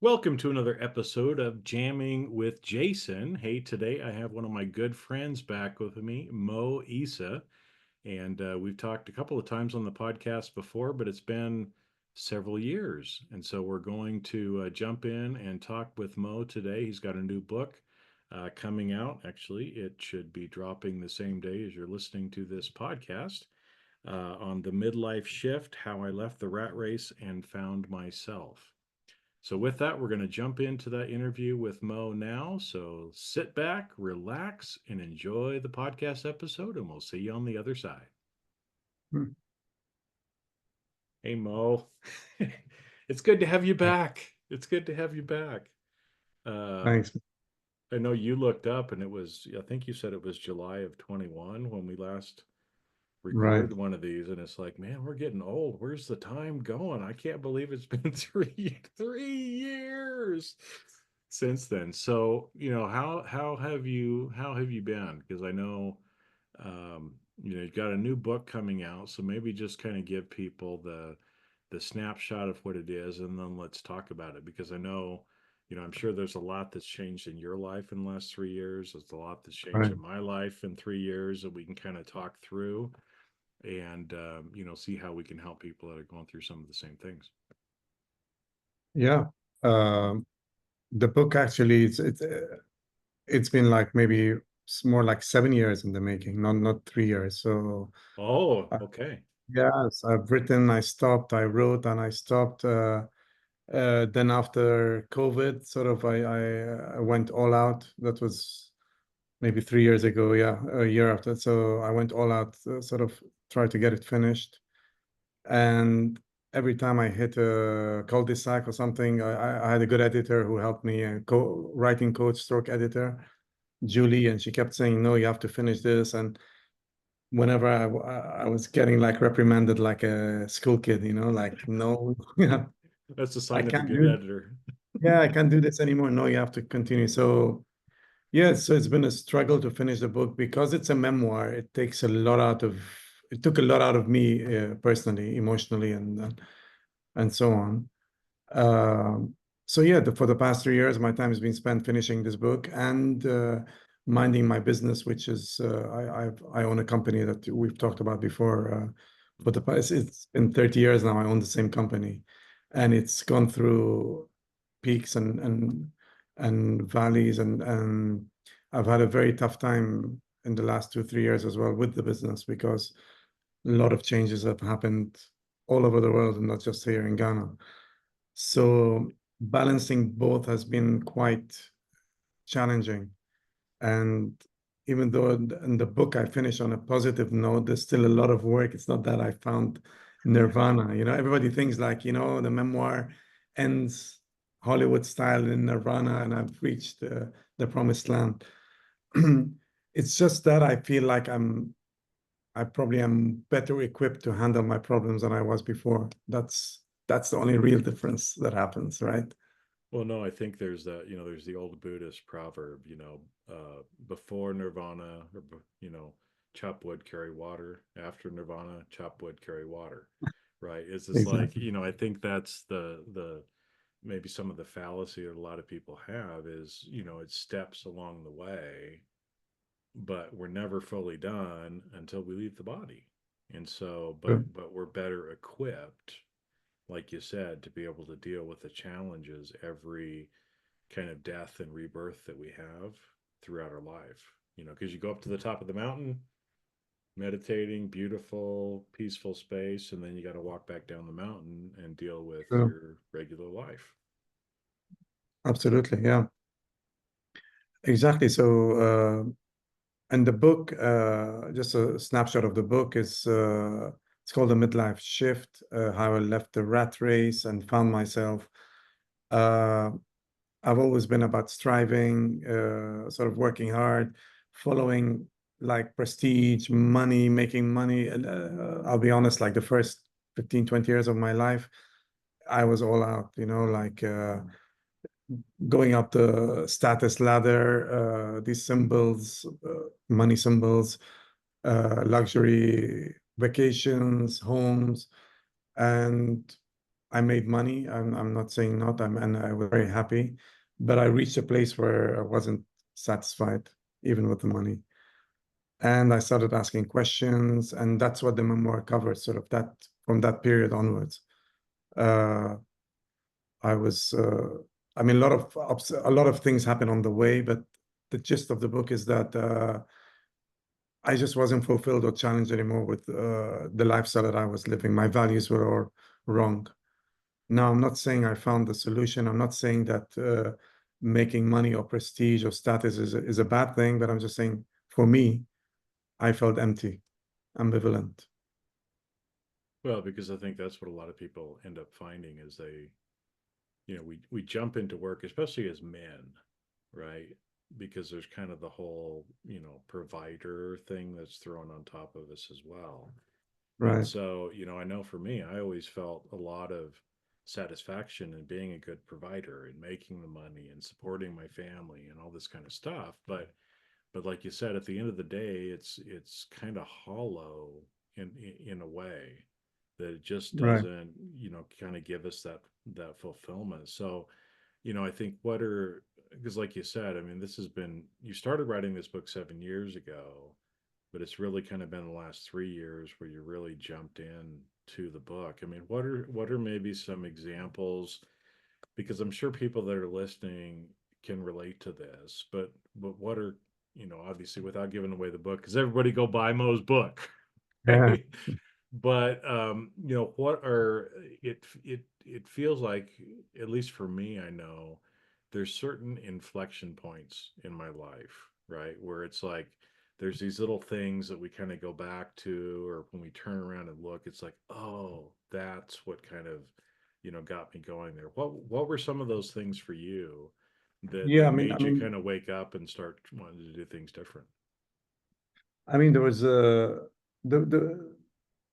Welcome to another episode of Jamming with Jason. Hey, today I have one of my good friends back with me, Mo Issa. And we've talked a couple of times on the podcast before, but it's been several years. And so we're going to jump in and talk with Mo today. He's got a new book coming out. Actually, it should be dropping the same day as you're listening to this podcast on the Midlife Shift: How I Left the Rat Race and Found Myself. So, with that, we're going to jump into that interview with Mo now. So, sit back, relax, and enjoy the podcast episode, and we'll see you on the other side. Hmm. Hey, Mo. It's good to have you back. It's good to have you back. Uh, Thanks. I know you looked up, and I think you said it was July of 21 when we last Right. recorded one of these, and it's like, man, we're getting old. Where's the time going? I can't believe it's been three years since then. So, how have you been? Because I know you've got a new book coming out, so maybe just kind of give people the snapshot of what it is, and then let's talk about it. Because I know, I'm sure there's a lot that's changed in your life in the last 3 years. There's a lot that's changed Right. in my life in 3 years that we can kind of talk through and see how we can help people that are going through some of the same things. Yeah. Um, the book actually it's been like maybe it's more like 7 years in the making, not 3 years. So Oh, uh, okay. yes, I've written, I stopped, I wrote, and I stopped. Then after COVID, sort of, I went all out. That was maybe 3 years ago. Yeah, a year after. So I went all out, sort of try to get it finished. And every time I hit a cul-de-sac or something, I had a good editor who helped me, a writing coach, stroke editor, Julie, and she kept saying, "No, you have to finish this." And whenever I was getting like reprimanded like a school kid, like, "No, yeah, That's a I sign of a can't good do, editor. yeah, I can't do this anymore. No, you have to continue." So yeah, so it's been a struggle to finish the book because it's a memoir. It took a lot out of me, personally, emotionally, and so on. Um, so yeah, for the past 3 years, my time has been spent finishing this book and minding my business, which is I own a company that we've talked about before. For the past, it's been 30 years now. I own the same company, and it's gone through peaks and valleys, and I've had a very tough time in the last 2 3 years as well with the business because a lot of changes have happened all over the world and not just here in Ghana. So balancing both has been quite challenging. And even though in the book I finish on a positive note, there's still a lot of work. It's not that I found nirvana. Everybody thinks like, the memoir ends Hollywood style in nirvana and I've reached the promised land. It's just that I feel like I probably am better equipped to handle my problems than I was before. That's the only real difference that happens, right? Well, no, I think there's the old Buddhist proverb, before nirvana, or, chop wood, carry water. After nirvana, chop wood, carry water. Right? It's just like, Exactly. I think that's the maybe some of the fallacy that a lot of people have is, it's steps along the way, but we're never fully done until we leave the body. And so, True. but we're better equipped, like you said, to be able to deal with the challenges every kind of death and rebirth that we have throughout our life. Because you go up to the top of the mountain, meditating, beautiful, peaceful space, and then you got to walk back down the mountain and deal with True. your regular life. Absolutely. Yeah, exactly. So, and the book, just a snapshot of the book is, it's called The Midlife Shift, How I Left the Rat Race and Found Myself. Uh, I've always been about striving, sort of working hard, following like prestige, money, making money. And I'll be honest, like the first 15, 20 years of my life, I was all out, like going up the status ladder, these symbols, money symbols, luxury vacations, homes. And I made money. I'm not saying not. And I was very happy, but I reached a place where I wasn't satisfied even with the money. And I started asking questions, and that's what the memoir covers, sort of that from that period onwards. Uh, I was, I mean, a lot of things happen on the way, but the gist of the book is that I just wasn't fulfilled or challenged anymore with the lifestyle that I was living. My values were all wrong. Now, I'm not saying I found the solution. I'm not saying that making money or prestige or status is a bad thing, but I'm just saying for me, I felt empty, ambivalent. Well, because I think that's what a lot of people end up finding is they, we jump into work, especially as men, right? Because there's kind of the whole, provider thing that's thrown on top of us as well. And Right, so, I know for me, I always felt a lot of satisfaction in being a good provider and making the money and supporting my family and all this kind of stuff. But like you said, at the end of the day, it's kind of hollow in a way that it just right. doesn't, kind of give us that fulfillment. So, I think because like you said, I mean, you started writing this book 7 years ago, but it's really kind of been the last 3 years where you really jumped in to the book. I mean, what are maybe some examples? Because I'm sure people that are listening can relate to this, but what are, obviously without giving away the book, because everybody go buy Mo's book, Yeah, right? But what are it feels like, at least for me, I know there's certain inflection points in my life, right? Where it's like there's these little things that we kind of go back to, or when we turn around and look, it's like, oh, that's what kind of, got me going there. What were some of those things for you that yeah. that made you kind of wake up and start wanting to do things different? There was the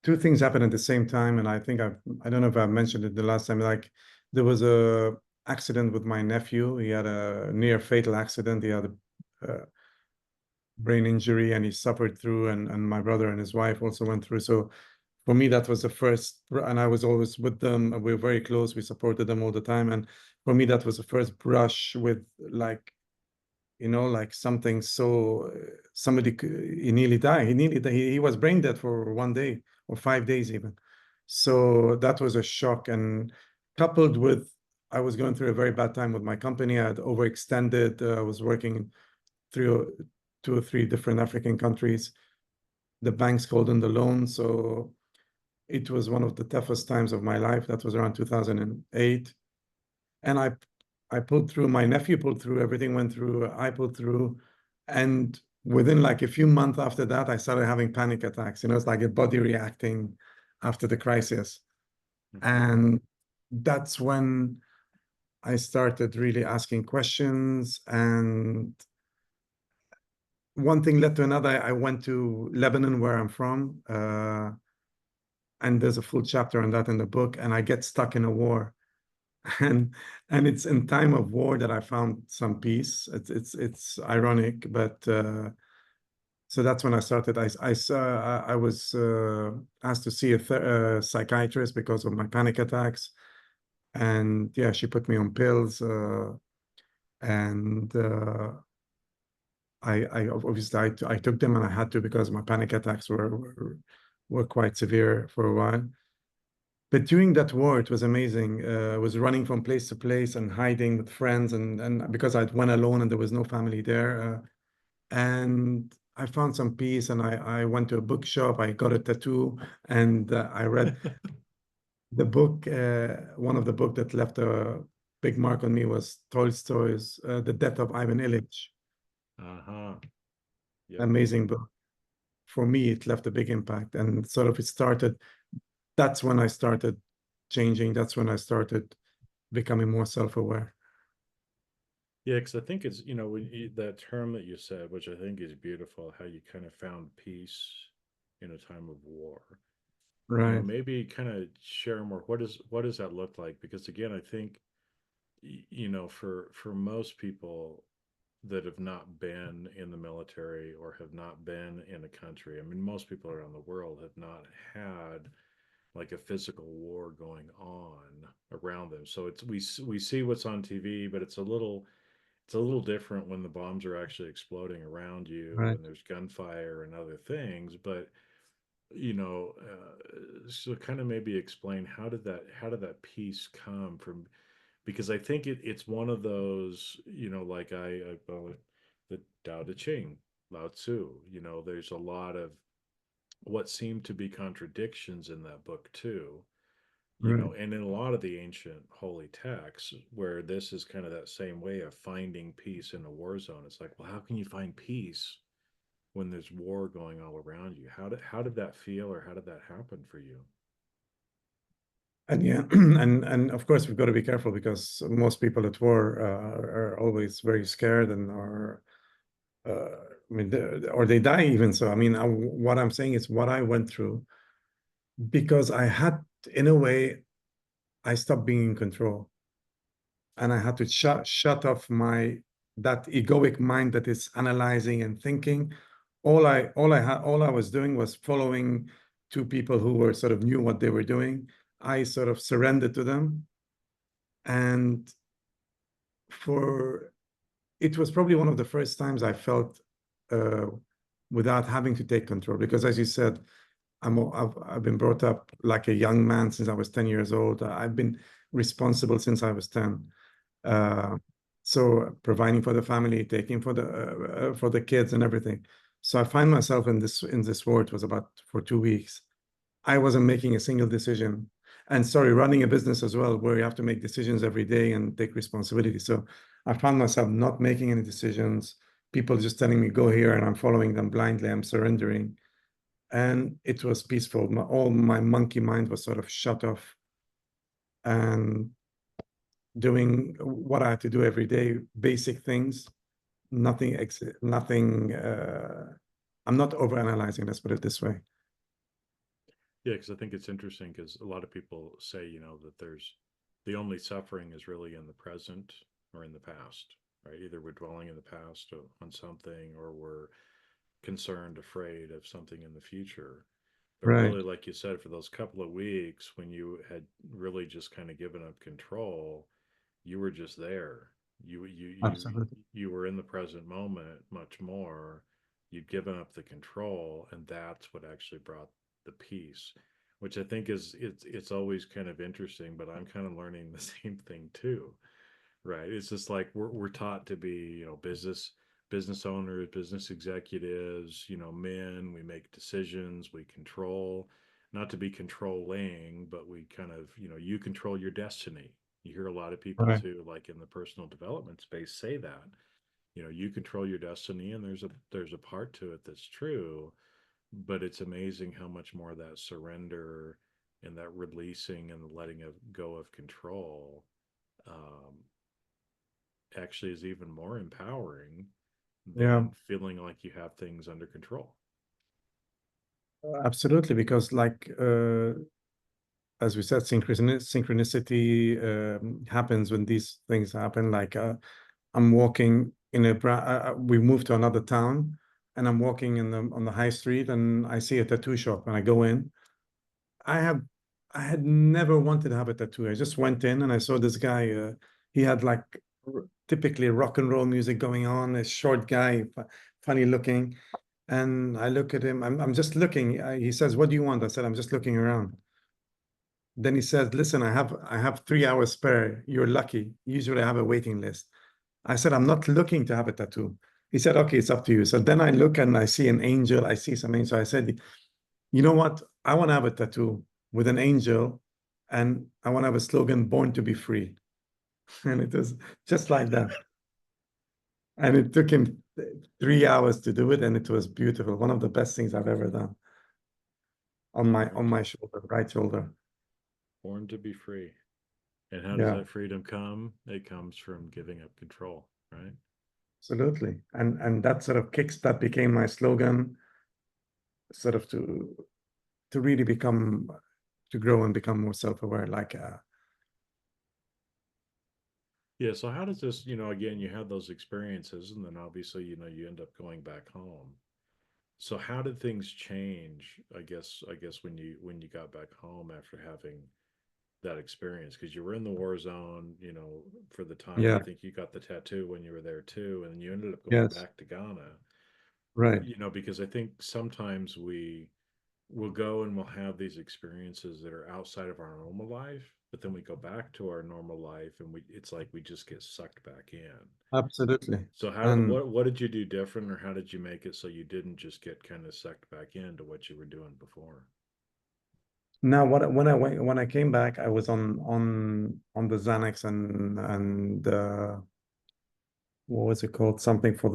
two things happened at the same time, and I don't know if I mentioned it the last time. Like there was a accident with my nephew. He had a near fatal accident. He had a brain injury, and he suffered through. And my brother and his wife also went through. So for me, that was the first, and I was always with them. We were very close. We supported them all the time, and for me, that was the first brush with like like something so somebody he nearly died. He was brain dead for 1 day or 5 days even. So that was a shock, and coupled with I was going through a very bad time with my company. I had overextended. I was working through 2 or 3 different African countries. The banks called in the loan, so it was one of the toughest times of my life. That was around 2008, and I pulled through. My nephew pulled through. Everything went through. I pulled through, and within like a few months after that, I started having panic attacks. It's like a body reacting after the crisis, Hmm. and that's when I started really asking questions. And one thing led to another. I went to Lebanon, where I'm from, and there's a full chapter on that in the book. And I get stuck in a war, and it's in time of war that I found some peace. It's ironic, but so that's when I started. I was asked to see a psychiatrist because of my panic attacks, and yeah, she put me on pills, and I obviously I took them, and I had to because my panic attacks were quite severe for a while. But during that war, it was amazing. I was running from place to place and hiding with friends, and because I went alone and there was no family there, and I found some peace. And I went to a bookshop. I got a tattoo, and I read the book. One of the book that left a big mark on me was Tolstoy's The Death of Ivan Ilyich. Uh-huh. Yep. Amazing book. For me, it left a big impact, and sort of it started. That's when I started changing. That's when I started becoming more self-aware. Yeah, because I think it's, that term that you said, which I think is beautiful, how you kind of found peace in a time of war. Right. Maybe kind of share more. What does that look like? Because again, I think, for most people that have not been in the military or have not been in a country, I mean, most people around the world have not had like a physical war going on. around them. So it's we see what's on TV, but it's a little different when the bombs are actually exploding around you Right. and there's gunfire and other things. But so kind of maybe explain how did that peace come from, because I think it's one of those, like the Tao Te Ching, Lao Tzu, there's a lot of what seem to be contradictions in that book too, Right. and in a lot of the ancient holy texts, where this is kind of that same way of finding peace in a war zone. It's like, well, how can you find peace when there's war going all around you? How did that feel, or how did that happen for you? And yeah, and of course we've got to be careful because most people at war are always very scared and are, I mean, or they die even. So I mean, what I'm saying is what I went through because I had, in a way, I stopped being in control, and I had to shut off my that egoic mind that is analyzing and thinking. All I was doing was following two people who were sort of knew what they were doing. I sort of surrendered to them, and for it was probably one of the first times I felt uh, without having to take control. Because as you said, I've been brought up like a young man since I was 10 years old. I've been responsible since I was 10. Uh, so providing for the family, taking for the kids and everything. So I find myself in this war. It was about for 2 weeks. I wasn't making a single decision. And sorry, running a business as well, where you have to make decisions every day and take responsibility. So I found myself not making any decisions. People just telling me go here, and I'm following them blindly. I'm surrendering, and it was peaceful. All my monkey mind was sort of shut off, and doing what I had to do every day, basic things, nothing. I'm not overanalyzing. Let's put it this way. Yeah, because I think it's interesting because a lot of people say, that there's the only suffering is really in the present or in the past, right? Either we're dwelling in the past on something, or we're concerned, afraid of something in the future. But Right. really, like you said, for those couple of weeks when you had really just kind of given up control, you were just there. Absolutely. You were in the present moment much more. You'd given up the control, and that's what actually brought the peace, which I think is it's always kind of interesting. But I'm kind of learning the same thing too, right? It's just like we're taught to be, business owners, business executives, men. We make decisions, we control, not to be controlling, but we kind of, you control your destiny. You hear a lot of people Right. too, like in the personal development space, say that, you control your destiny, and there's a part to it that's true, but it's amazing how much more that surrender and that releasing and the letting of go of control um, actually is even more empowering Yeah, than feeling like you have things under control. absolutely. Because like as we said, synchronicity happens when these things happen. Like I'm walking in we moved to another town, and I'm walking in the on the high street, and I see a tattoo shop, and I go in. I have I had never wanted to have a tattoo. I just went in and I saw this guy. He had like typically rock and roll music going on. A short guy, funny looking, and I look at him. I'm just looking. He says, "What do you want?" I said, "I'm just looking around." Then he says, "Listen, I have 3 hours spare. You're lucky. Usually I have a waiting list." I said, "I'm not looking to have a tattoo." He said, "Okay, it's up to you." So then I look and I see an angel. I see some angel. So I said, "You know what? I want to have a tattoo with an angel, and I want to have a slogan, born to be free." And it was just like that. And it took him 3 hours to do it, and it was beautiful. One of the best things I've ever done on Born to my shoulder, right shoulder. born to be free. And how does Yeah, that freedom come? It comes from giving up control, right? absolutely. And that sort of kicks that became my slogan, sort of to really become to grow and become more self-aware. Like Yeah. So how does this, again, you had those experiences, and then obviously, you end up going back home. So how did things change? I guess when you got back home after having that experience, because you were in the war zone, for the time. I Yeah. think you got the tattoo when you were there too, and you ended up going Yes. back to Ghana. Right. Because I think sometimes we will go and we'll have these experiences that are outside of our normal life, but then we go back to our normal life and it's like we just get sucked back in. Absolutely. So And what did you do different, or how did you make it so you didn't just get kind of sucked back into what you were doing before? now, when I came back, I was on the Xanax and what was it called? Something for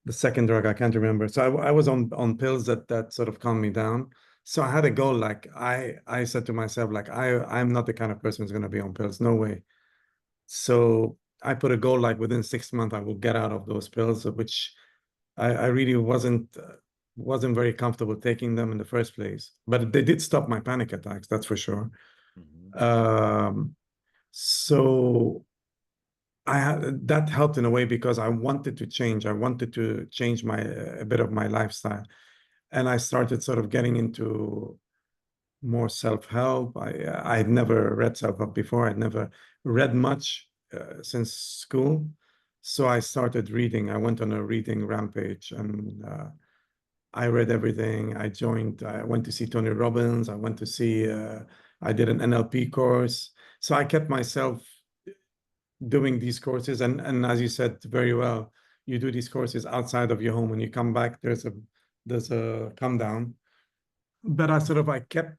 the second drug. I can't remember. So I was on pills that sort of calmed me down. So I had a goal. Like I said to myself, like I'm not the kind of person who's going to be on pills. No way. So I put a goal like within 6 months I will get out of those pills, which I really wasn't very comfortable taking them in the first place. But they did stop my panic attacks, that's for sure. Hmm. Um, so I had that helped in a way because I wanted to change. I wanted to change my a bit of my lifestyle, and I started sort of getting into more self-help. I had never read self-help before. I'd never read much since school, so I started reading. I went on a reading rampage, and I read everything. I went to see Tony Robbins. I went to see, I did an NLP course. So I kept myself doing these courses. And as you said very well, you do these courses outside of your home. When you come back, there's a come down. But I kept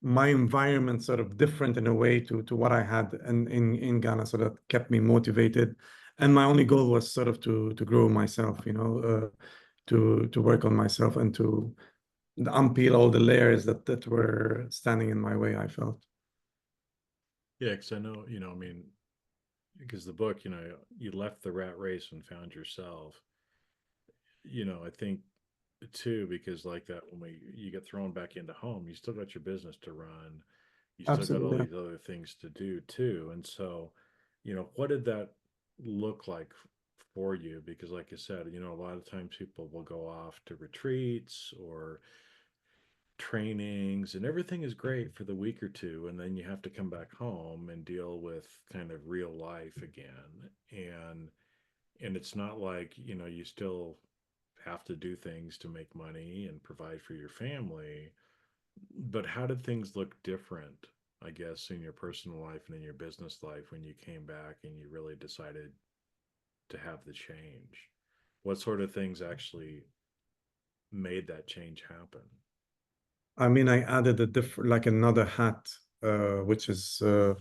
my environment sort of different in a way to what I had in Ghana. So that kept me motivated. And my only goal was sort of to grow myself, to work on myself and to unpeel all the layers that were standing in my way, I felt. Yeah, because I know, I mean, because the book, you left the rat race and found yourself. I think too, because like that, when you get thrown back into home, you still got your business to run, you still got all Absolutely. these other things to do too. And so, what did that look like for you? Because like I said, a lot of times people will go off to retreats or trainings, and everything is great for the week or two, and then you have to come back home and deal with kind of real life again. And it's not like, you still have to do things to make money and provide for your family, but how did things look different, I guess, in your personal life and in your business life when you came back and you really decided to have the change? What sort of things actually made that change happen? I mean, I added a different, like another hat, which is, if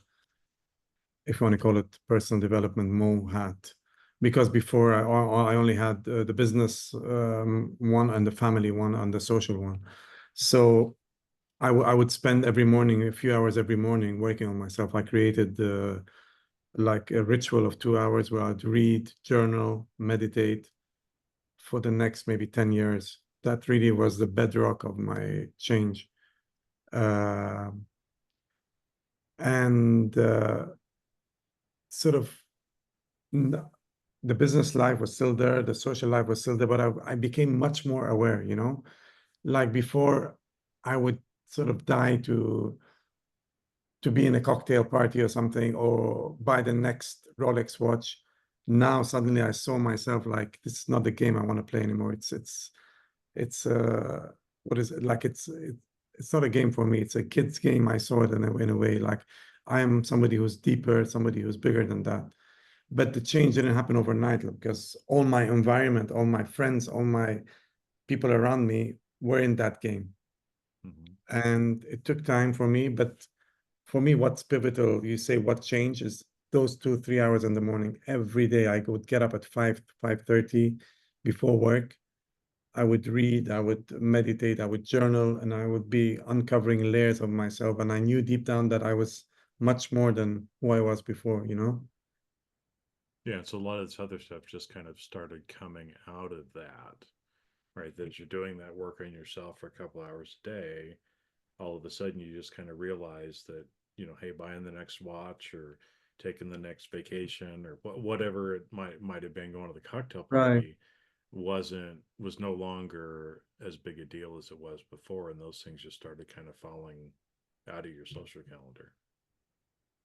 you want to call it personal development, Mo hat. Because before I only had the business one and the family one and the social one. So I would spend every morning, a few hours every morning working on myself. I created like a ritual of 2 hours where I'd read, journal, meditate for the next maybe 10 years. That really was the bedrock of my change. Uh, and sort of the business life was still there, the social life was still there, but I became much more aware, Like before, I would sort of die to be in a cocktail party or something, or buy the next Rolex watch. Now suddenly I saw myself like this is not the game I want to play anymore. It's what is it like? It's not a game for me. It's a kid's game. I saw it in a way. Like I am somebody who's deeper, somebody who's bigger than that. But the change didn't happen overnight because all my environment, all my friends, all my people around me were in that game. Mm-hmm. And it took time for me, but for me, what's pivotal, you say what changed is those 2, 3 hours in the morning. Every day I would get up at 5:30 before work. I would read, I would meditate, I would journal, and I would be uncovering layers of myself. And I knew deep down that I was much more than who I was before. Yeah, so a lot of this other stuff just kind of started coming out of that, right? That you're doing that work on yourself for a couple hours a day. All of a sudden, you just kind of realize that, hey, buying the next watch or taking the next vacation or whatever it might have been, going to the cocktail Right. party was no longer as big a deal as it was before, and those things just started kind of falling out of your social calendar.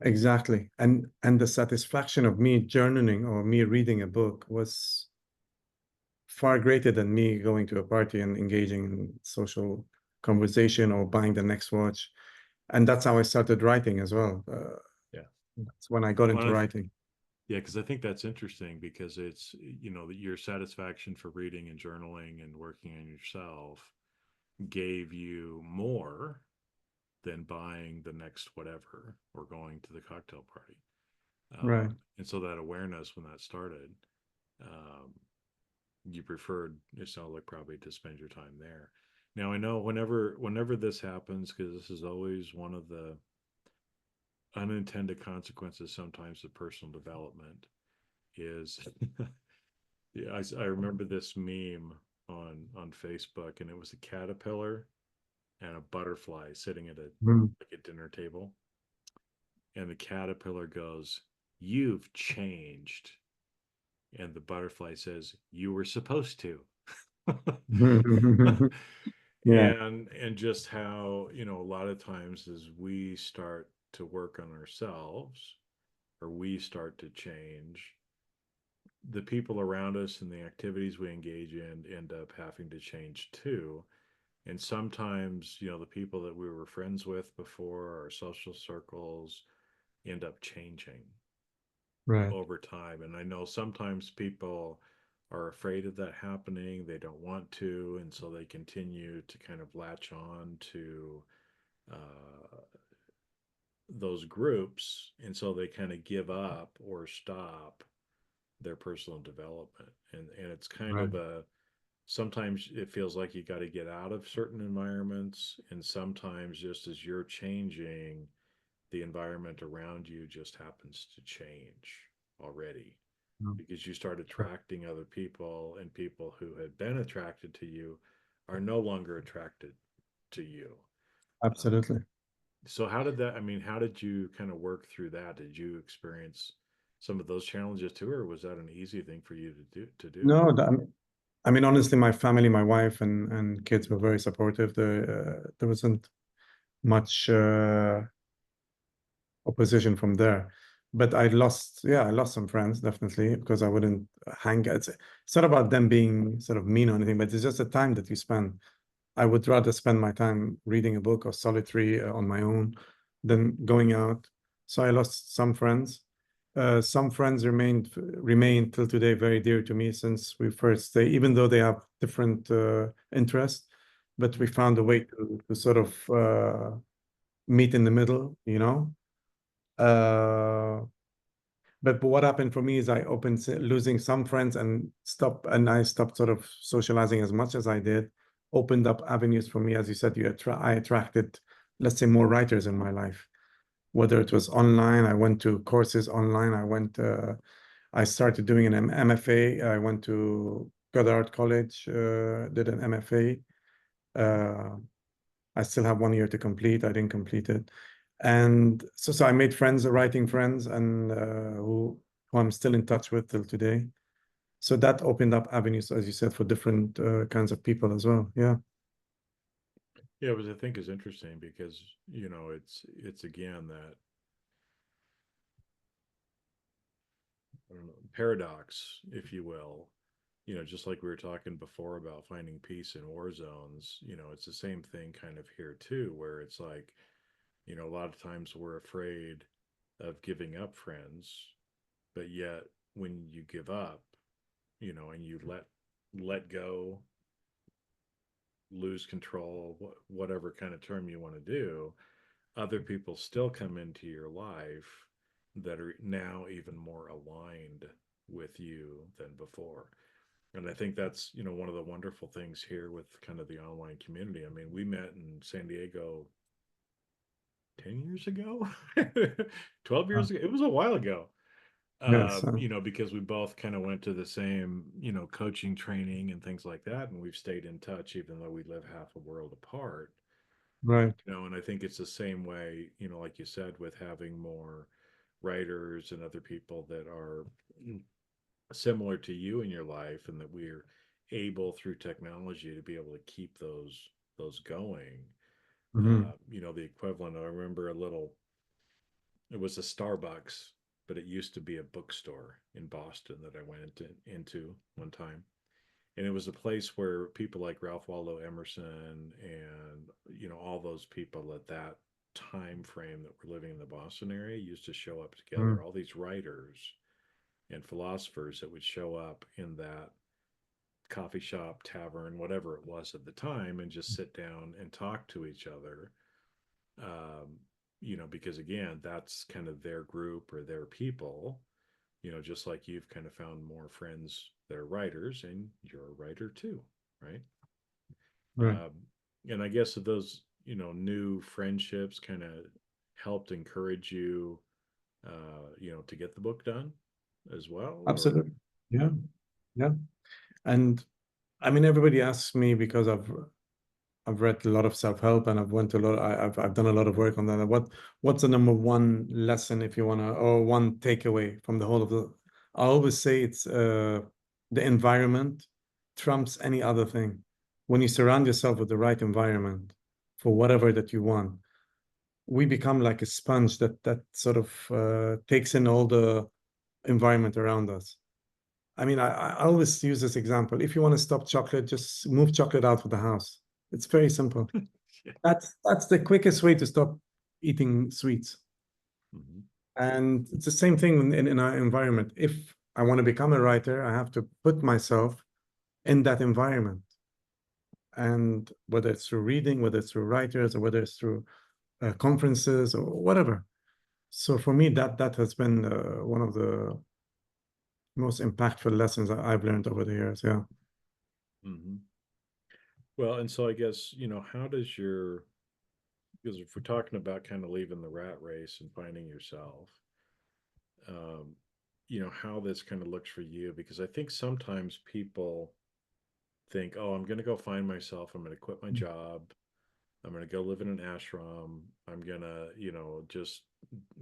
Exactly. And the satisfaction of me journaling or me reading a book was far greater than me going to a party and engaging in social conversation or buying the next watch. And that's how I started writing as well. Yeah. That's when I got Well, into writing. yeah, because I think that's interesting because it's, your satisfaction for reading and journaling and working on yourself gave you more than buying the next whatever or going to the cocktail party. Right. And so that awareness when that started, um, you preferred, it sounds like, probably to spend your time there. Now I know whenever this happens, because this is always one of the unintended consequences sometimes of personal development is yeah, I remember this meme on Facebook, and it was a caterpillar and a butterfly sitting at a Mm. like a dinner table, and the caterpillar goes, "You've changed," and the butterfly says, "You were supposed to." Yeah. And just how, a lot of times as we start to work on ourselves or we start to change, the people around us and the activities we engage in end up having to change too. And sometimes, the people that we were friends with before, our social circles, end up changing Right. over time. And I know sometimes people are afraid of that happening. They don't want to. And so they continue to kind of latch on to uh, those groups. And so they kind of give up or stop their personal development. And it's kind Right. of sometimes it feels like you got to get out of certain environments. And sometimes just as you're changing, the environment around you just happens to change already No, because you start sure. attracting other people, and people who had been attracted to you are no longer attracted to you. Um, Absolutely. so how did that, I mean, how did you kind of work through that? Did you experience some of those challenges too, or was that an easy thing for you to do? No, I mean, honestly, my family, my wife and kids were very supportive. There wasn't much opposition from there. But I lost some friends definitely because I wouldn't hang. It's not about them being sort of mean or anything, but it's just the time that you spend. I would rather spend my time reading a book or solitary on my own than going out. So I lost some friends. Some friends remain till today very dear to me since we first stay, even though they have different interests. But we found a way to sort of meet in the middle, you know. Uh, but what happened for me is I opened losing some friends and I stopped sort of socializing as much as I did. Opened up avenues for me, as you said. I attracted, let's say, more writers in my life. Whether it was online, I went to courses online. I started doing an MFA. I went to Goddard College, did an MFA. Uh, I still have 1 year to complete. I didn't complete it. And so I made friends, writing friends, and who I'm still in touch with till today. So that opened up avenues, as you said, for different kinds of people as well. Yeah. Yeah, which I think is interesting because, it's again that, I don't know, paradox, if you will. Just like we were talking before about finding peace in war zones, it's the same thing kind of here too, where it's like, a lot of times we're afraid of giving up friends, but yet when you give up, and you let go, lose control, whatever kind of term you want to do, other people still come into your life that are now even more aligned with you than before. And I think that's, one of the wonderful things here with kind of the online community. I mean, we met in San Diego 10 years ago, 12 Uh, years ago. It was a while ago. yes. Because we both kind of went to the same, coaching training and things like that. And we've stayed in touch, even though we live half a world apart. Right. And I think it's the same way, like you said, with having more writers and other people that are similar to you in your life, and that we're able through technology to be able to keep those going. Hmm. The equivalent. I remember it was a Starbucks, but it used to be a bookstore in Boston that I went into one time. And it was a place where people like Ralph Waldo Emerson and, all those people at that time frame that were living in the Boston area used to show up together. All these writers and philosophers that would show up in that coffee shop, tavern, whatever it was at the time, and just sit down and talk to each other. Um, because again, that's kind of their group or their people, just like you've kind of found more friends that are writers, and you're a writer too, right? Right. Um, and I guess that those, new friendships kind of helped encourage you, to get the book done as well, or Absolutely. Yeah. Yeah. And I mean, everybody asks me because I've read a lot of self-help and I've went to a lot. I've done a lot of work on that. What's the number one lesson if you wanna, or one takeaway from the whole of the? I always say it's the environment trumps any other thing. When you surround yourself with the right environment for whatever that you want, we become like a sponge that sort of takes in all the environment around us. I mean, I always use this example. If you want to stop chocolate, just move chocolate out of the house. It's very simple. yeah. That's the quickest way to stop eating sweets. Mm-hmm. And it's the same thing in our environment. If I want to become a writer, I have to put myself in that environment. And whether it's through reading, whether it's through writers, or whether it's through conferences or whatever. So for me, that has been one of the most impactful lessons that I've learned over the years. Yeah. Mm-hmm. Well, and so I guess, how does because if we're talking about kind of leaving the rat race and finding yourself, um, how this kind of looks for you, because I think sometimes people think, oh, I'm going to go find myself. I'm going to quit my job. I'm going to go live in an ashram. I'm going to, just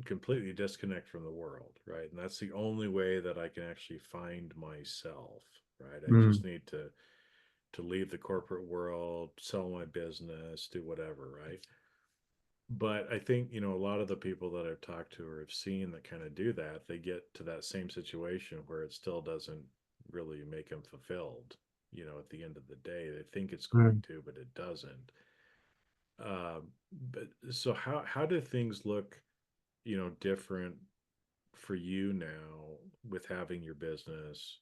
completely disconnect from the world. Right. And that's the only way that I can actually find myself. Right. I just Mm. need to leave the corporate world, sell my business, do whatever. Right. But I think, a lot of the people that I've talked to or have seen that kind of do that, they get to that same situation where it still doesn't really make them fulfilled, at the end of the day. They think it's going Mm. to, but it doesn't. But so how do things look, different for you now with having your business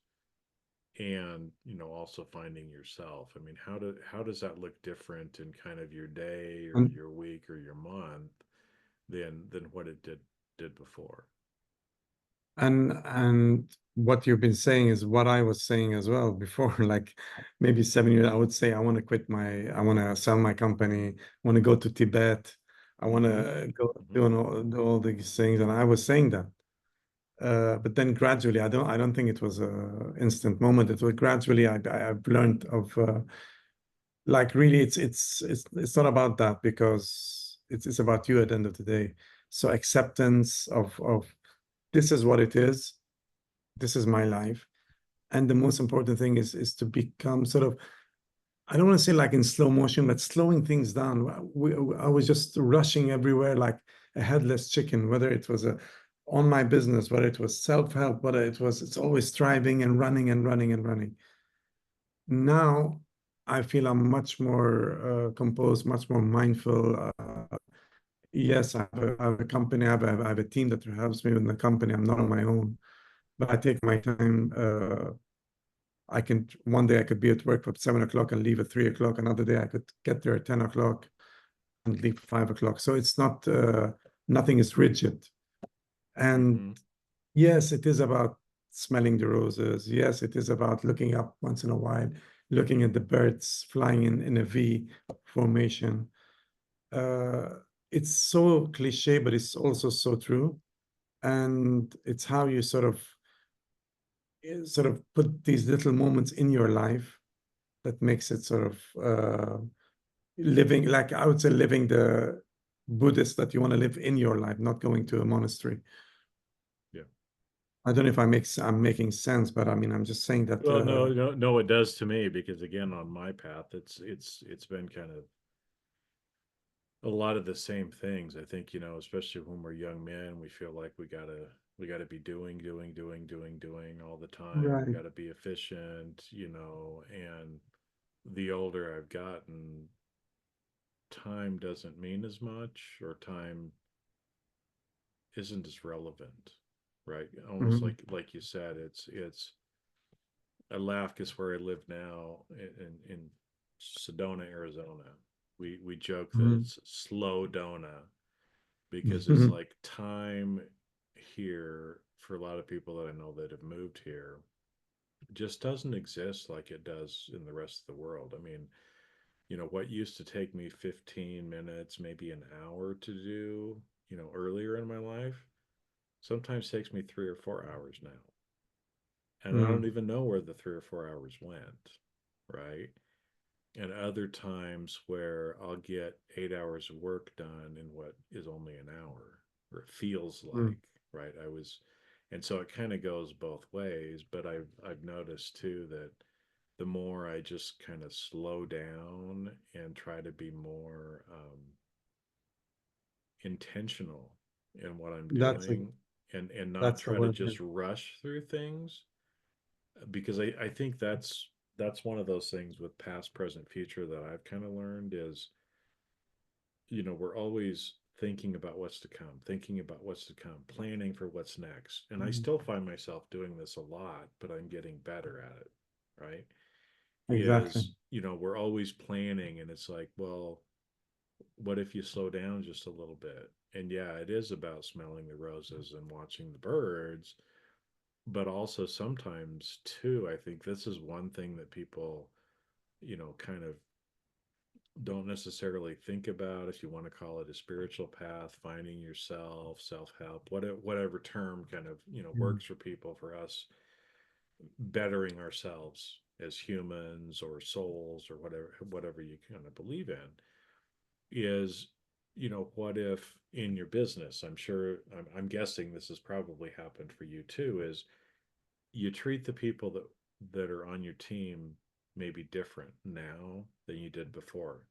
and, also finding yourself? I mean, how does that look different in kind of your day or And your week or your month than what it did before? and what you've been saying is what I was saying as well before, like maybe 7 years, I would say I want to sell my company, I want to go to Tibet, I want Mm-hmm. to go Mm-hmm. do all these things, and I was saying that. But then gradually, I don't think it was a instant moment. It was gradually I've learned of like really it's not about that because it's about you at the end of the day. So acceptance of this is what it is, this is my life. And the most important thing is to become sort of, I don't want to say like in slow motion, but slowing things down. I was just rushing everywhere like a headless chicken, whether it was on my business, whether it was self-help, whether it's always striving and running and running and running. Now I feel I'm much more composed, much more mindful. Yes, I have a company, I have a team that helps me in the company. I'm not on my own, but I take my time. I can one day I could be at work at 7 o'clock and leave at 3 o'clock. Another day I could get there at 10 o'clock and leave at 5 o'clock. So it's not nothing is rigid. And Mm-hmm. yes, it is about smelling the roses. Yes, it is about looking up once in a while, looking at the birds flying in a V formation. Uh, it's so cliche, but it's also so true. And it's how you sort of put these little moments in your life that makes it sort of living, like I would say, living the Buddhist that you want to live in your life, not going to a monastery. Yeah. I don't know if I'm making sense, but I mean, I'm just saying that. Well, no, no, no, it does to me because again, on my path, it's been kind of a lot of the same things. I think, especially when we're young men, we feel like we gotta be doing all the time. We Right. gotta be efficient, and the older I've gotten, time doesn't mean as much, or time isn't as relevant, right? Almost Mhm. like you said, it's I laugh because where I live now in Sedona, Arizona, we joke that Mhm. it's slow Dona because it's Mhm. like time here for a lot of people that I know that have moved here just doesn't exist like it does in the rest of the world. I mean, what used to take me 15 minutes, maybe an hour to do, earlier in my life, sometimes takes me 3 or 4 hours now. And I don't Mhm. even know where the 3 or 4 hours went, right? And other times where I'll get 8 hours of work done in what is only an hour, or it feels Mhm. like, right? And so it kind of goes both ways. But I've noticed too that the more I just kind of slow down and try to be more intentional in what I'm That's a doing, and not that's the try to word. Yeah. just rush through things, because I think that's one of those things with past, present, future that I've kind of learned is, we're always thinking about what's to come, thinking about what's to come, planning for what's next. And I Mhm. still find myself doing this a lot, but I'm getting better at it, right? Exactly. Is, we're always planning, and it's like, well, what if you slow down just a little bit? And yeah, it is about smelling the roses and watching the birds, but also sometimes too, I think this is one thing that people, kind of don't necessarily think about, if you want to call it a spiritual path, finding yourself, self-help, whatever term kind of, Mhm. works for people. For us, bettering ourselves as humans or souls, or whatever you kind of believe in, is, what if in your business, I'm sure, I'm guessing this has probably happened for you too, is you treat the people that are on your team maybe different now than you did before.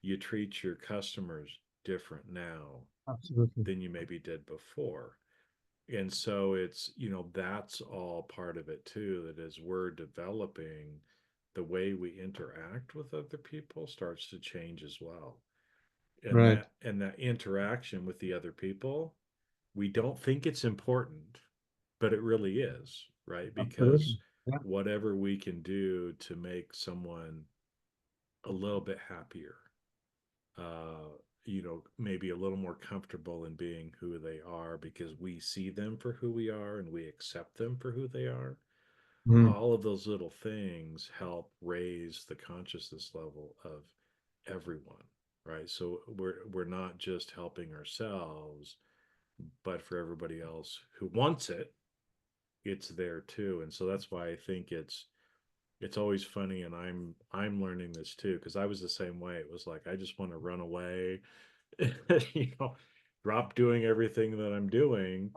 You treat your customers different now Absolutely. than you maybe did before. And so it's, that's all part of it too, that as we're developing, the way we interact with other people starts to change as well. And Right. that interaction with the other people, we don't think it's important, but it really is, right? Because Absolutely. Yeah. whatever we can do to make someone a little bit happier, uh, maybe a little more comfortable in being who they are, because we see them for who we are and we accept them for who they are. Mhm. All of those little things help raise the consciousness level of everyone, right? So we're not just helping ourselves, but for everybody else who wants it, it's there too. And so that's why I think it's always funny, and I'm learning this too, because I was the same way. It was like I just want to run away, you know, drop doing everything that I'm doing.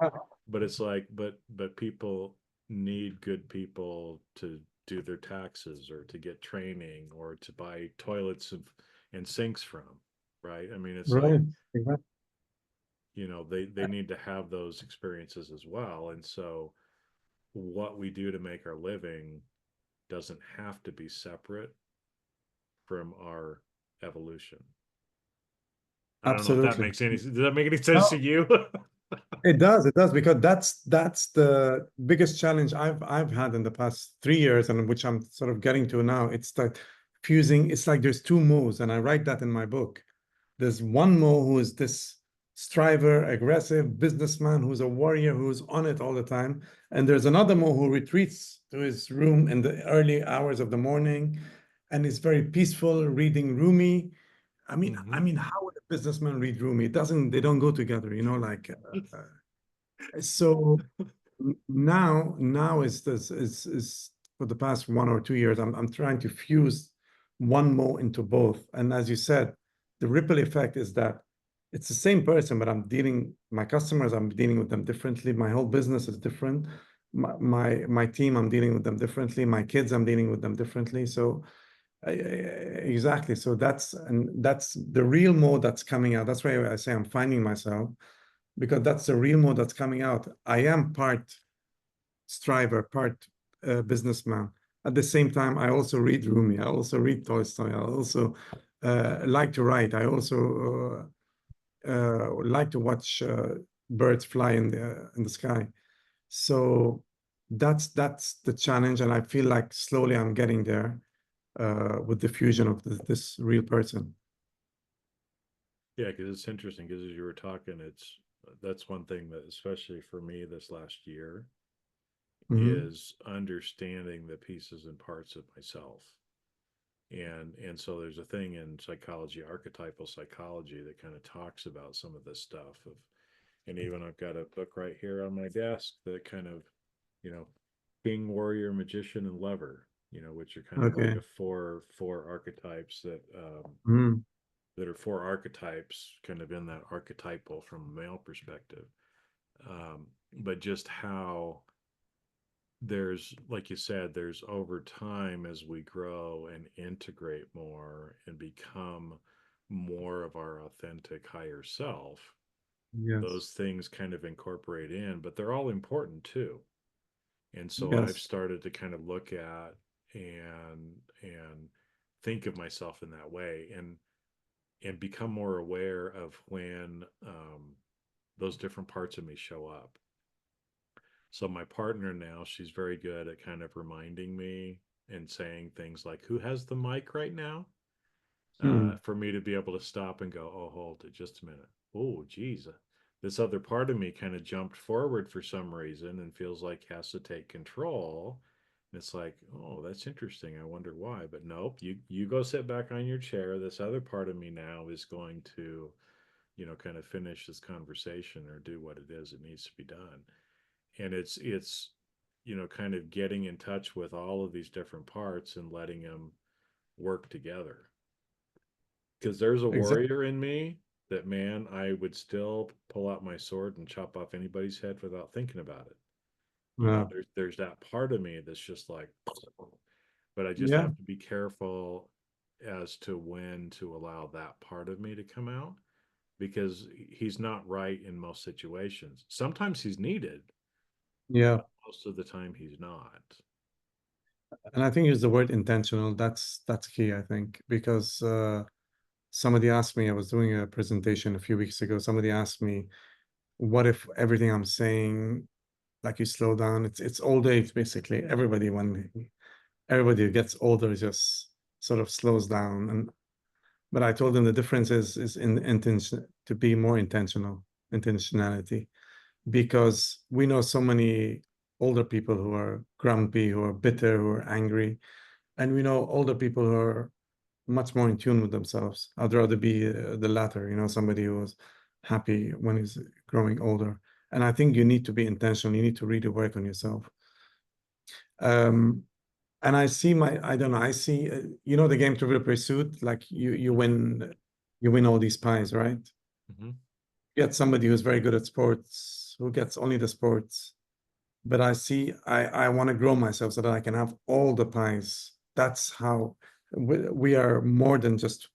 But it's like, but people need good people to do their taxes, or to get training, or to buy toilets and sinks from, right? I mean, it's like, Right. Exactly. they need to have those experiences as well. And so what we do to make our living doesn't have to be separate from our evolution. I don't know if that Absolutely. makes any, does that make any sense to No, you? it does. It does, because that's the biggest challenge I've had in the past 3 years, and which I'm sort of getting to now. It's that fusing. It's like there's two Mo's, and I write that in my book. There's one Mo who is this striver, aggressive businessman who's a warrior who's on it all the time, and there's another Mo who retreats to his room in the early hours of the morning, and is very peaceful, reading Rumi. I Hmm. mean, how would a businessman read Rumi? It doesn't. They don't go together, like. So now is for the past 1 or 2 years, I'm trying to fuse one more into both. And as you said, the ripple effect is that it's the same person, but my customers, I'm dealing with them differently. My whole business is different. My team, I'm dealing with them differently. My kids, I'm dealing with them differently. So Exactly. So that's the real mode that's coming out. That's why I say I'm finding myself, because that's the real mode that's coming out. I am part striver, part businessman. At the same time, I also read Rumi. I also read Tolstoy. I also like to write. I also like to watch birds fly in the sky. So that's the challenge, and I feel like slowly I'm getting there with the fusion of this real person. Yeah, because it's interesting because as you were talking, it's that's one thing that especially for me this last year Hmm. is understanding the pieces and parts of myself. And so there's a thing in psychology, archetypal psychology, that kind of talks about some of this stuff of, and even I've got a book right here on my desk that kind of, you know, king, warrior, magician, and lover, which are kind of like Okay. a four archetypes Mm. that are four archetypes kind of in that archetypal from a male perspective. But just how there's, like you said, there's over time as we grow and integrate more and become more of our authentic higher self, Yes. those things kind of incorporate in, but they're all important too. And so I've Yes. started to kind of look at and think of myself in that way and become more aware of when those different parts of me show up. So my partner now, she's very good at kind of reminding me and saying things like, "Who has the mic right now?" Mm. For me to be able to stop and go, "Oh, hold it, just a minute. Oh, geez, this other part of me kind of jumped forward for some reason and feels like has to take control." And it's like, "Oh, that's interesting. I wonder why." But nope, you go sit back on your chair. This other part of me now is going to, kind of finish this conversation or do what it is that needs to be done. And it's kind of getting in touch with all of these different parts and letting them work together, because there's a Exactly. warrior in me that, man, I would still pull out my sword and chop off anybody's head without thinking about it. Yeah. There's that part of me that's just like, but I just Yeah. have to be careful as to when to allow that part of me to come out, because he's not right in most situations. Sometimes he's needed, Yeah. but most of the time he's not. And I think use the word intentional. That's key, I think, because somebody asked me, I was doing a presentation a few weeks ago. Somebody asked me, what if everything I'm saying, like you slow down? It's old age, basically. Everybody who gets older just sort of slows down. And but I told them the difference is in intention, to be more intentionality, because we know so many older people who are grumpy, who are bitter, who are angry, and we know older people who are much more in tune with themselves. I'd rather be the latter, somebody who was happy when he's growing older. And I think you need to be intentional. You need to really work on yourself. Um, and I don't know, I see, the game Trivial Pursuit, like you win all these pies, right? Mm-hmm. You get somebody who's very good at sports, who gets only the sports. But I want to grow myself so that I can have all the pies. That's how we are more than just.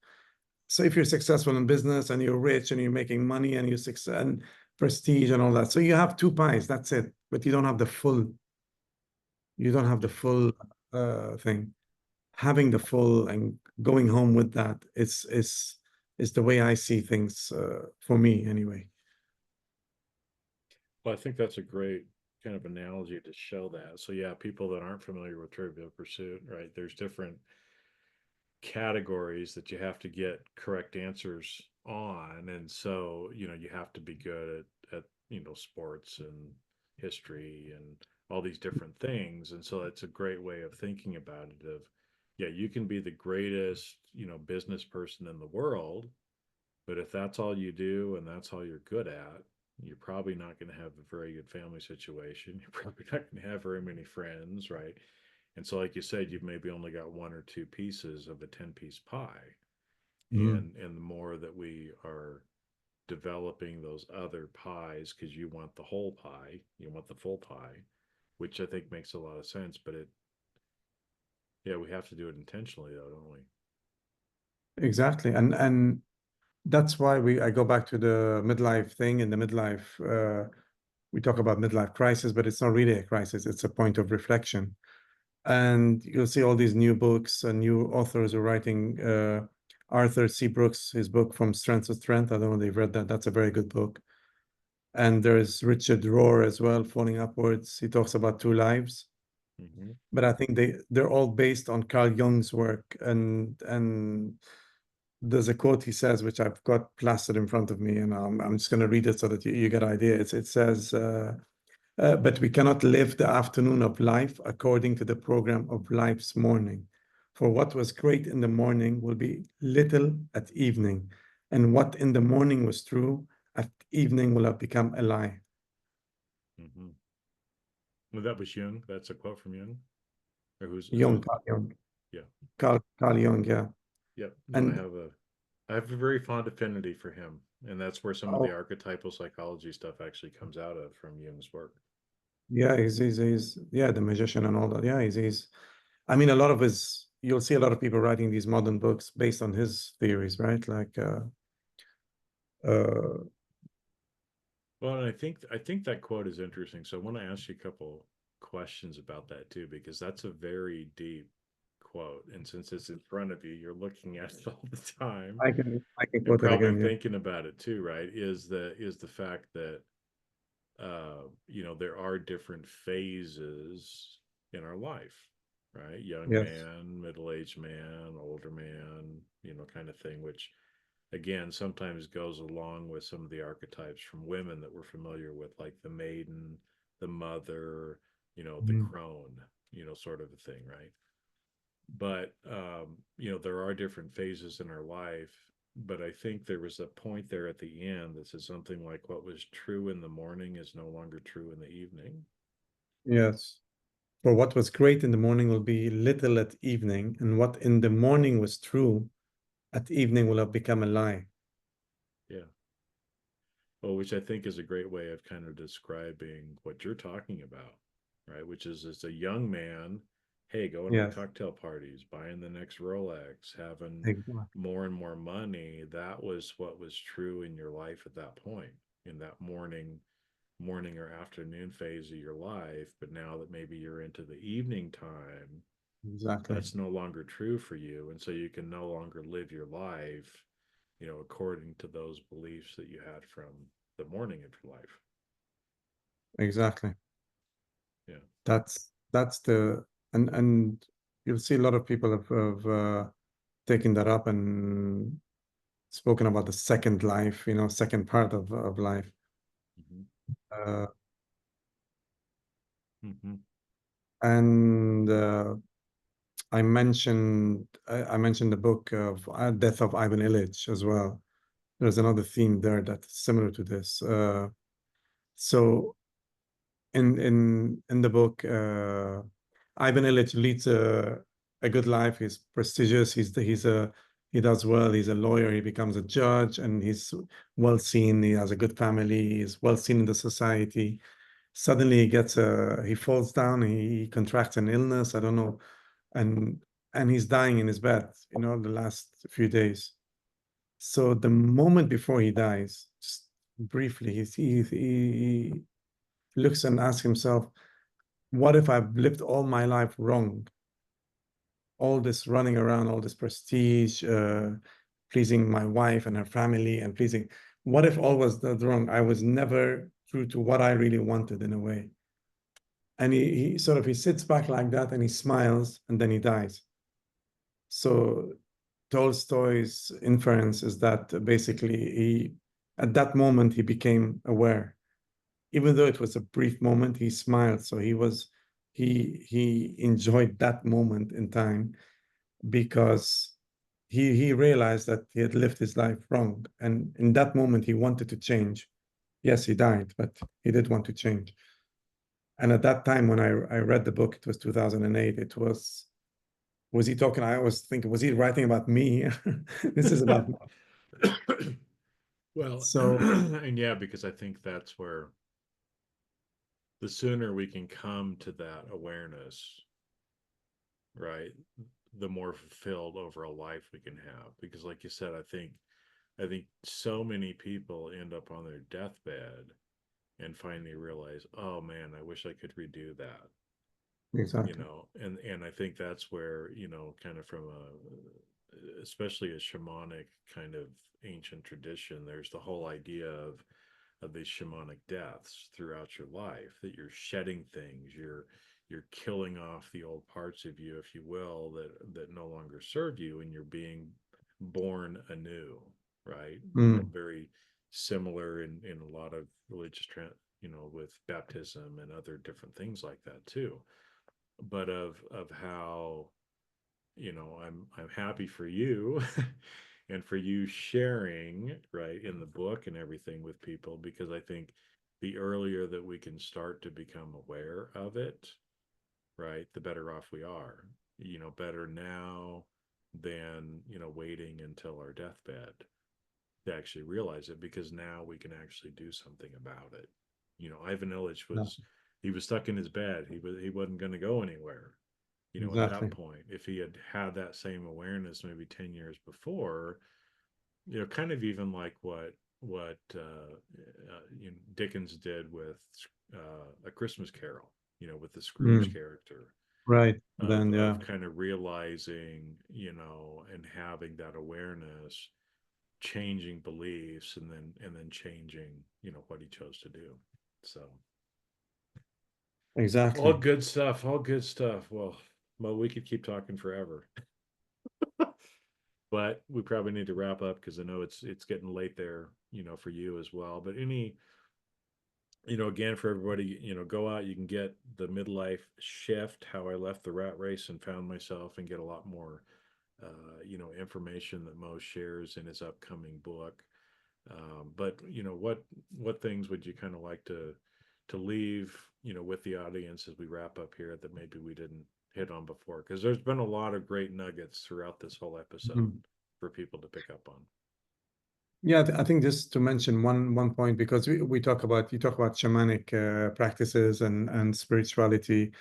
So if you're successful in business and you're rich and you're making money and you success and prestige and all that, so you have two pies. That's it. But you don't have the full. You don't have the Yeah. full thing. Having the full and going home with that is the way I see things for me anyway. Well, I think that's a great kind of analogy to show that. So yeah, people that aren't familiar with Trivial Pursuit, right? There's different categories that you have to get correct answers on, and so you have to be good at sports and history and all these different things. And so it's a great way of thinking about it. Of, yeah, you can be the greatest business person in the world, but if that's all you do and that's all you're good at, you're probably not going to have a very good family situation. You're probably not going to have very many friends, right? And so, like you said, you've maybe only got one or two pieces of a 10-piece pie. Mhm. And the more that we are developing those other pies, because you want the whole pie, you want the full pie, which I think makes a lot of sense. But Yeah, we have to do it intentionally though, don't we? Exactly. And that's why I go back to the midlife thing. In the midlife, we talk about midlife crisis, but it's not really a crisis. It's a point of reflection. And you'll see all these new books and new authors are writing. Arthur C. Brooks, his book From Strength to Strength. I don't know if they've read that. That's a very good book. And there's Richard Rohr as well, Falling Upwards. He talks about two lives. Hmm. But I think they're all based on Carl Jung's work. And there's a quote he says, which I've got plastered in front of me, and I'm just going to read it so that you get an idea. It says, but we cannot live the afternoon of life according to the program of life's morning. For what was great in the morning will be little at evening, and what in the morning was true at evening will have become a lie. Hmm. Well, that was Jung. That's a quote from Jung. Or who? Jung, Carl Jung, Yeah. Carl Jung, yeah. Yep. No, And I have a very fond affinity for him. And that's where some of the oh, archetypal psychology stuff actually comes out of from Jung's work. yeah, he's yeah, the magician and all that. Yeah, he's I mean, a lot of his, you'll see a lot of people writing these modern books based on his theories, right? Like, uh, Well, and I think that quote is interesting. So I want to ask you a couple questions about that too, because that's a very deep quote. And since it's in front of you, you're looking at it all the time I can and quote it probably again. Yeah. thinking about it too, right? Is the fact that there are different phases in our life, right? Young Yes. man, middle-aged man, older man, kind of thing, which again sometimes goes along with some of the archetypes from women that we're familiar with, like the maiden, the mother, the Mhm. crone, sort of a thing, right? But there are different phases in our life. But I think there was a point there at the end that says something like, what was true in the morning is no longer true in the evening. Yes. For what was great in the morning will be little at evening, and what in the morning was true at evening will have become a lie. Yeah. Well, which I think is a great way of kind of describing what you're talking about, right? Which is, as a young man, hey, going to the Yes. cocktail parties, buying the next Rolex, having Exactly. more and more money. That was what was true in your life at that point, in that morning or afternoon phase of your life. But now that maybe you're into the evening time, Exactly. that's no longer true for you. And so you can no longer live your life, according to those beliefs that you had from the morning of your life. Exactly. Yeah. That's the and you'll see a lot of people have taken that up and spoken about the second life, second part of life. Mm-hmm. Uh, Mm-hmm. and I mentioned the book of Death of Ivan Illich as well. There's another theme there that's similar to this. So in the book, Ivan Illich leads a good life. He's prestigious. He does well. He's a lawyer. He becomes a judge, and he's well seen. He has a good family. He's well seen in the society. Suddenly, he falls down. He contracts an illness. I don't know, and he's dying in his bed. The last few days. So the moment before he dies, just briefly, he looks and asks himself, what if I've lived all my life wrong? All this running around, all this prestige, pleasing my wife and her family, and pleasing. What if all was that wrong? I was never true to what I really wanted in a way. And he sits back like that and he smiles and then he dies. So Tolstoy's inference is that basically at that moment, he became aware. Even though it was a brief moment, he smiled. So he enjoyed that moment in time because he realized that he had lived his life wrong. And in that moment, he wanted to change. Yes, he died, but he did want to change. And at that time, when I read the book, it was 2008. Was he talking? I was thinking, was he writing about me? This is about me. Well, So and yeah, because I think that's where the sooner we can come to that awareness, right, the more fulfilled overall life we can have. Because, like you said, I think so many people end up on their deathbed and finally realize, oh man, I wish I could redo that. Exactly. And I think that's where, kind of from especially a shamanic kind of ancient tradition, there's the whole idea of these shamanic deaths throughout your life, that you're shedding things, you're killing off the old parts of you, if you will, that no longer serve you, and you're being born anew, right? Mm, Very similar in a lot of religious with baptism and other different things like that too. But of how, I'm happy for you and for you sharing, right, in the book and everything with people, because I think the earlier that we can start to become aware of it, right, the better off we are. Better now than, waiting until our deathbed to actually realize it, because now we can actually do something about it. Ivan Illich yeah, he was stuck in his bed. He wasn't going to go anywhere. At that exactly. point, if he had had that same awareness maybe 10 years before, kind of even like what Dickens did with A Christmas Carol, with the Scrooge Mm, character, right. of Then, yeah, of kind of realizing, and having that awareness, changing beliefs, and then changing, what he chose to do. So all exactly. good stuff, all good stuff. Well, Mo, we could keep talking forever, but we probably need to wrap up, because I know it's getting late there, for you as well. But again, for everybody, go out. You can get the Midlife Shift: How I Left the Rat Race and Found Myself, and get a lot more, information that Mo shares in his upcoming book. But what things would you kind of like to leave, with the audience as we wrap up here, that maybe we didn't hit on before? Because there's been a lot of great nuggets throughout this whole episode Mhm. for people to pick up on. Yeah, I think just to mention one point, because we talk about, you talk about shamanic practices and spirituality.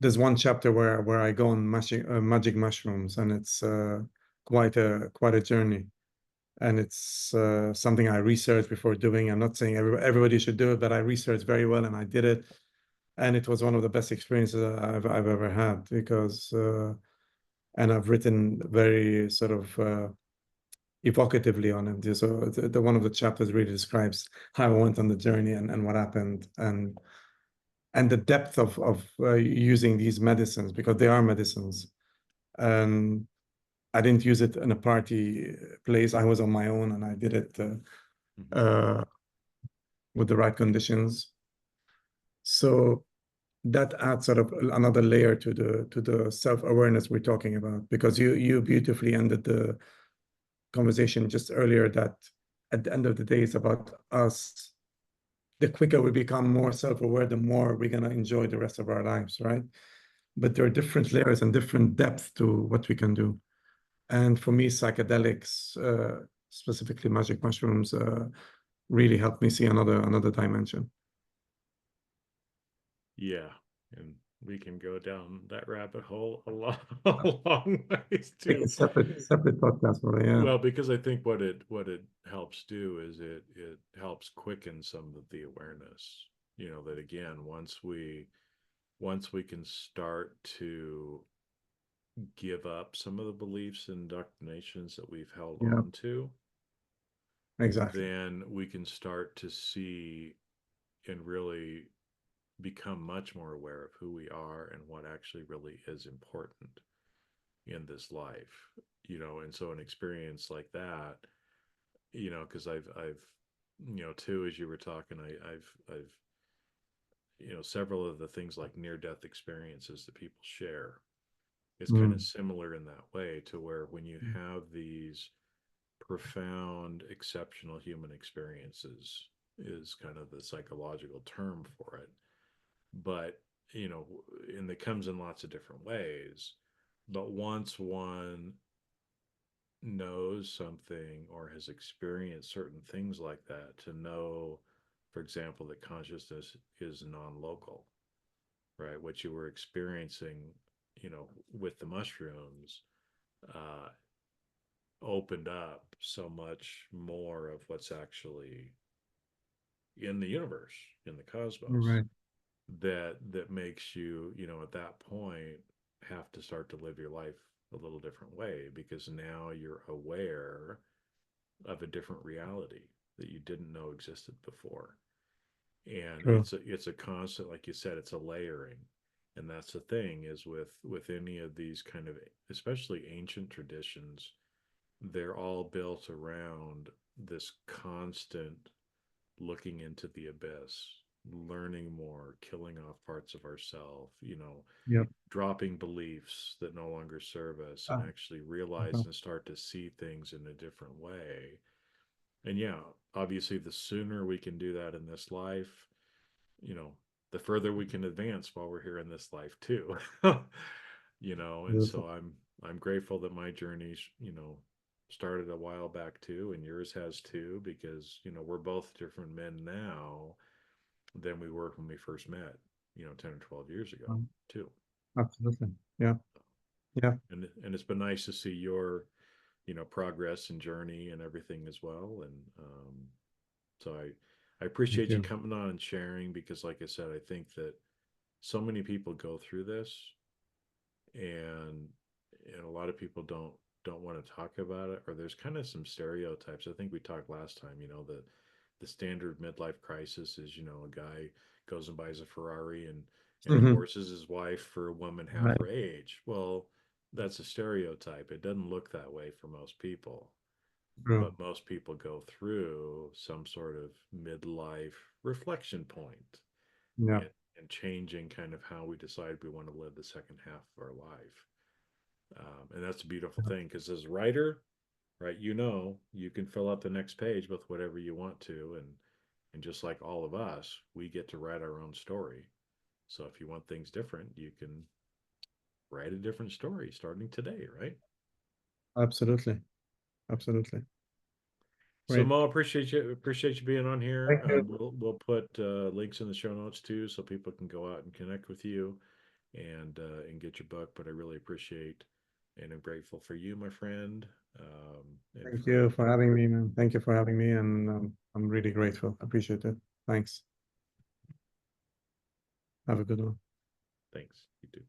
There's one chapter where I go on magic mushrooms, and it's quite a journey. And it's something I researched before doing. I'm not saying everybody should do it, but I researched very well and I did it. And it was one of the best experiences I've ever had, because and I've written very sort of evocatively on it. So one of the chapters really describes how I went on the journey and what happened, and the depth of using these medicines, because they are medicines. And I didn't use it in a party place. I was on my own and I did it Hmm. uh, with the right conditions. So that adds sort of another layer to the self-awareness we're talking about, because you beautifully ended the conversation just earlier, that at the end of the day, it's about us. The quicker we become more self-aware, the more we're going to enjoy the rest of our lives, right? But there are different layers and different depth to what we can do. And for me, psychedelics, specifically magic mushrooms, really helped me see another dimension. Yeah, and we can go down that rabbit hole a long, a long ways Take a too. separate podcast for it, yeah. Well, because I think what it helps do is it helps quicken some of the awareness. That again, once we can start to give up some of the beliefs and indoctrinations that we've held Yeah, on to, exactly. then we can start to see and really become much more aware of who we are and what actually really is important in this life. And so an experience like that, because I've too, as you were talking, I've several of the things like near death experiences that people share. It's kind of Mm, similar in that way, to where when you have these profound, exceptional human experiences, is kind of the psychological term for it. But, you know, and it comes in lots of different ways. But once one knows something or has experienced certain things like that, to know, for example, that consciousness is non local, right? What you were experiencing, with the mushrooms, uh, opened up so much more of what's actually in the universe, in the cosmos, Right. that makes you, at that point, have to start to live your life a little different way, because now you're aware of a different reality that you didn't know existed before. And True. it's a constant, like you said, it's a layering. And that's the thing, is with any of these kind of, especially ancient traditions, they're all built around this constant looking into the abyss, learning more, killing off parts of ourselves, Yep. dropping beliefs that no longer serve us, and Ah, actually realize okay. and start to see things in a different way. And yeah, obviously, the sooner we can do that in this life, you know, the further we can advance while we're here in this life too. And Beautiful. so I'm grateful that my journey's, started a while back too, and yours has too, because, we're both different men now than we were when we first met, 10 or 12 years ago Um, too. Absolutely. Yeah. Yeah. And it's been nice to see your, progress and journey and everything as well. And so I Thank appreciate you you. coming on and sharing, because like I said, I think that so many people go through this, and a lot of people don't want to talk about it, or there's kind of some stereotypes. I think we talked last time, the standard midlife crisis is, a guy goes and buys a Ferrari and Mhm. divorces his wife for a woman half Right. her age. Well, that's a stereotype. It doesn't look that way for most people, True. but most people go through some sort of midlife reflection point, Yeah. and changing kind of how we decide we want to live the second half of our life. And that's a beautiful thing, because as a writer, right, you can fill out the next page with whatever you want to, and just like all of us, we get to write our own story. So if you want things different, you can write a different story starting today, right? Absolutely. Absolutely. So Great. Mo, appreciate you being on here. Thank you. We'll put links in the show notes too, so people can go out and connect with you, and get your book. But I really appreciate and I'm grateful for you, my friend, and Thank for you for having me, man. Thank you for having me. And I'm really grateful. Appreciate it. Thanks. Have a good one. thanks. You too.